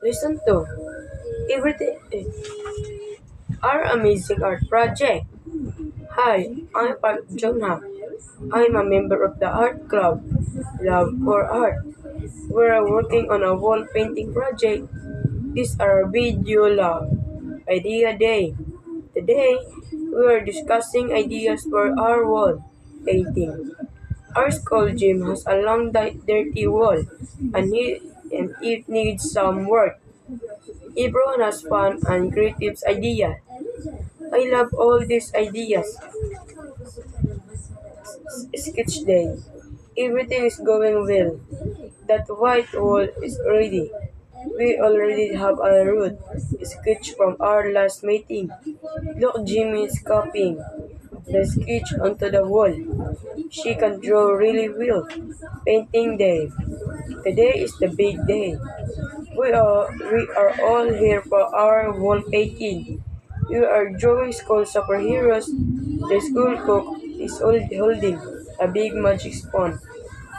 Listen to everything. Our amazing art project. Hi, I'm Park Jongha. I'm a member of the art club, Love for Art. We're working on a wall painting project. This is our video lab idea day. Today, we are discussing ideas for our wall painting. Our school gym has a long, dirty wall, and it needs some work. Everyone has fun and creative ideas. I love all these ideas. Sketch day. Everything is going well. That white wall is ready. We already have a route sketch from our last meeting. Look, Jimmy is copying the sketch onto the wall. She can draw really well. Painting day. Today is the big day. We are all here for our wall painting. We are drawing school superheroes. The school cook is holding a big magic spoon.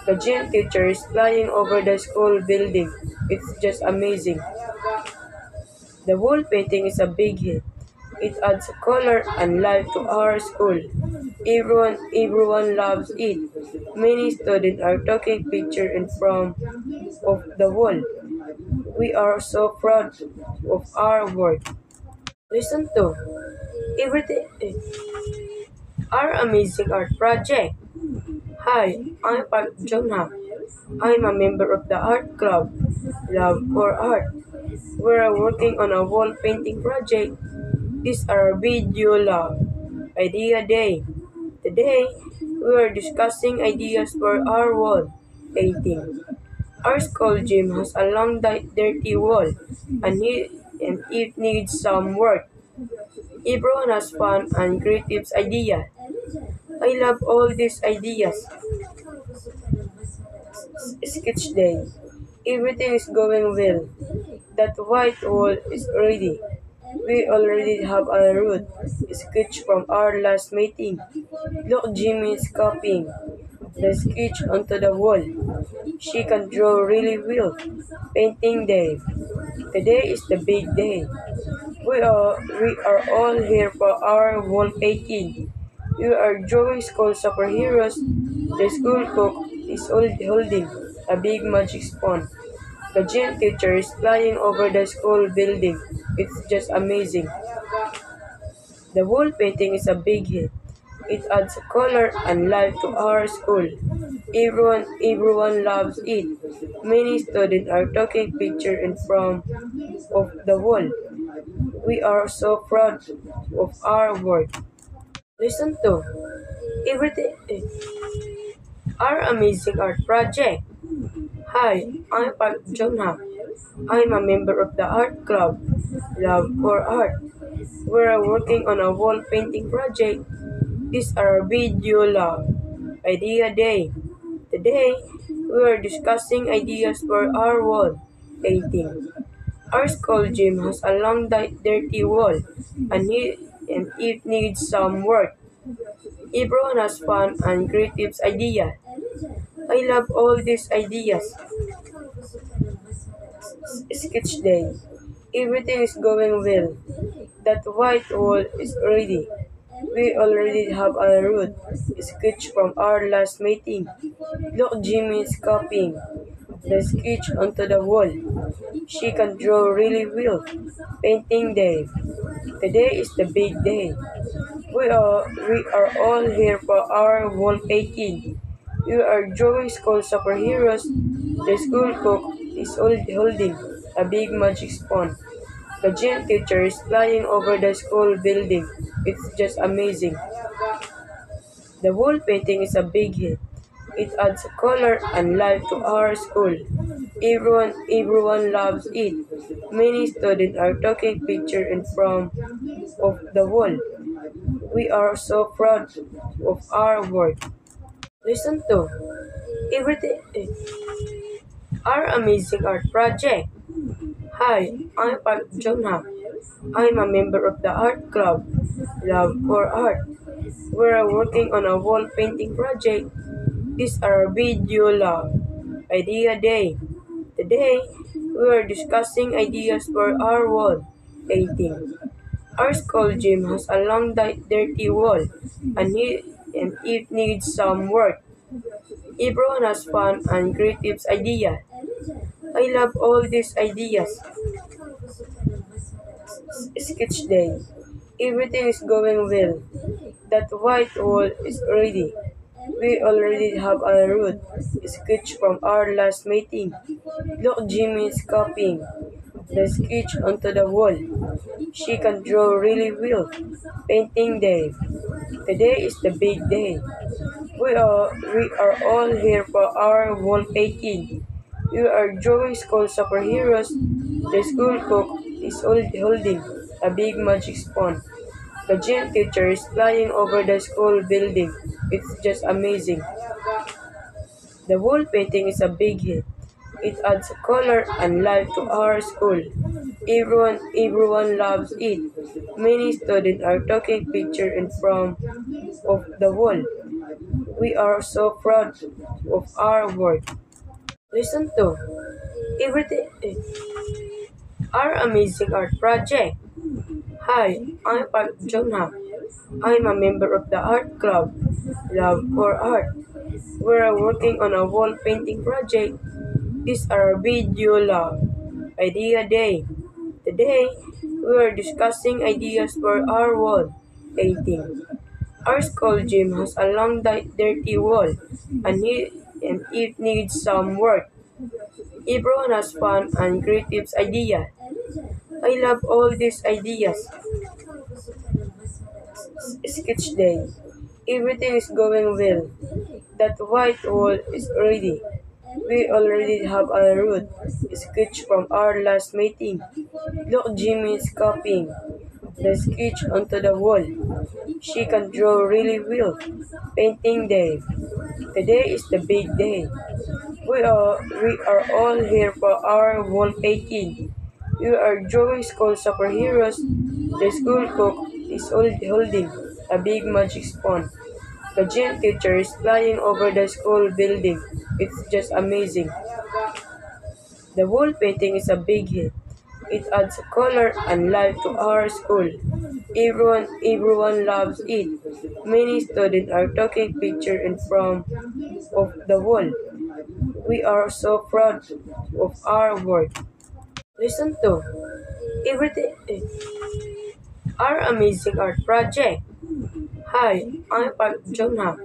The gym teacher is flying over the school building. It's just amazing. The wall painting is a big hit. It adds color and life to our school. Everyone loves it. Many students are taking pictures in front of the wall. We are so proud of our work. Listen to everything. Our amazing art project. Hi, I'm Park Jongha. I'm a member of the art club, Love for Art. We're working on a wall painting project. This is our video lab idea day. Today, we are discussing ideas for our wall painting. Our school gym has a long, dirty wall, and it needs some work. Everyone has fun and creative ideas. I love all these ideas. Sketch day. Everything is going well. That white wall is ready. We already have a route sketch from our last meeting. Look, Jimmy is copying the sketch onto the wall. She can draw really well. Painting day. Today is the big day. We are all here for our wall painting. We are drawing school superheroes. The school cook is holding a big magic spoon. The gym teacher is flying over the school building. It's just amazing. The wall painting is a big hit. It adds color and life to our school. Everyone loves it. Many students are taking pictures in front of the wall. We are so proud of our work. Listen to everything. Our amazing art project. Hi, I'm Park Jongha. I'm a member of the art club, Love for Art. We're working on a wall painting project. This is our video lab idea day. Today, we are discussing ideas for our wall painting. Our school gym has a long, dirty wall, and it needs some work. Everyone has fun and creative ideas. I love all these ideas. Sketch day. Everything is going well. That white wall is ready. We already have a route sketch from our last meeting. Look, Jimmy is copying the sketch onto the wall. She can draw really well. Painting day. Today is the big day. We are all here for our wall painting. We are drawing school superheroes. The school cook is holding a big magic spoon. The gym teacher is flying over the school building. It's just amazing. The wall painting is a big hit. It adds color and life to our school. Everyone loves it. Many students are taking pictures in front of the wall. We are so proud of our work. Listen to everything. Our amazing art project. Hi, I'm Park Jongha. I'm a member of the art club, Love for Art. We're working on a wall painting project. This is our video lab idea day. Today, We are discussing ideas for our wall painting. Our school gym has a long dirty wall and it needs some work. Everyone has fun and creative ideas. I love all these ideas. Sketch day. Everything is going well. That white wall is ready. We already have a route sketch from our last meeting. Look, Jimmy is copying the sketch onto the wall. She can draw really well. Painting day. Today is the big day. We are all here for our wall painting. We are drawing school superheroes. The school cook is holding a big magic spoon. The gym teacher is flying over the school building. It's just amazing. The wall painting is a big hit. It adds color and life to our school. Everyone loves it. Many students are taking pictures in front of the wall. We are so proud of our work. Listen to everything. Our amazing art project. Hi, I'm Park Jonah. I'm a member of the art club, Love for Art. We're working on a wall painting project. This is our video lab idea day. Today, we are discussing ideas for our wall painting. Our school gym has a long dirty wall and it needs some work. Everyone has fun and creative ideas. I love all these ideas. Sketch day. Everything is going well. That white wall is ready. We already have a route sketch from our last meeting. Look, Jimmy is copying the sketch onto the wall. She can draw really well. Painting day. Today is the big day. We are all here for our wall painting. We are drawing school superheroes. The school cook is holding a big magic spoon. The gym teacher is flying over the school building. It's just amazing. The wall painting is a big hit. It adds color and life to our school. Everyone loves it. Many students are taking pictures in front of the wall. We are so proud of our work. Listen to everything. Our amazing art project. Hi, I'm Park Jonah.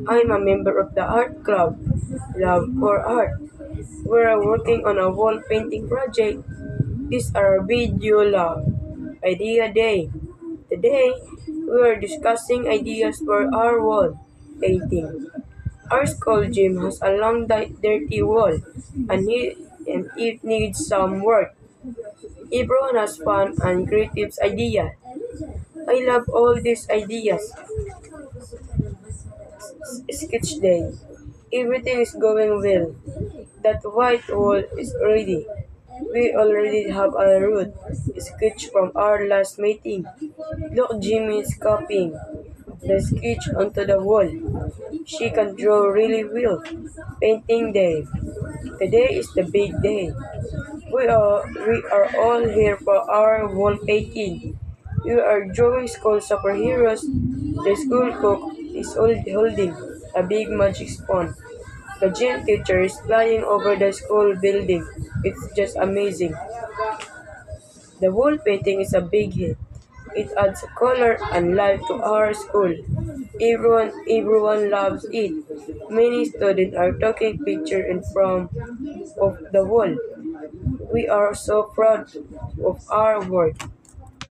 I'm a member of the art club, Love for Art. We're working on a wall painting project. This is our video lab idea day. Today, we are discussing ideas for our wall painting. Our school gym has a long dirty wall and it needs some work. Everyone has fun and creative ideas. I love all these ideas. Sketch day. Everything is going well. That white wall is ready. We already have a route sketch from our last meeting. Look, Jimmy is copying the sketch onto the wall. She can draw really well. Painting day. Today is the big day. We are all here for our wall painting. We are drawing school superheroes. The school cook is holding a big magic spoon. The gym teacher is flying over the school building. It's just amazing. The wall painting is a big hit. It adds color and life to our school. Everyone loves it. Many students are taking pictures in front of the wall. We are so proud of our work.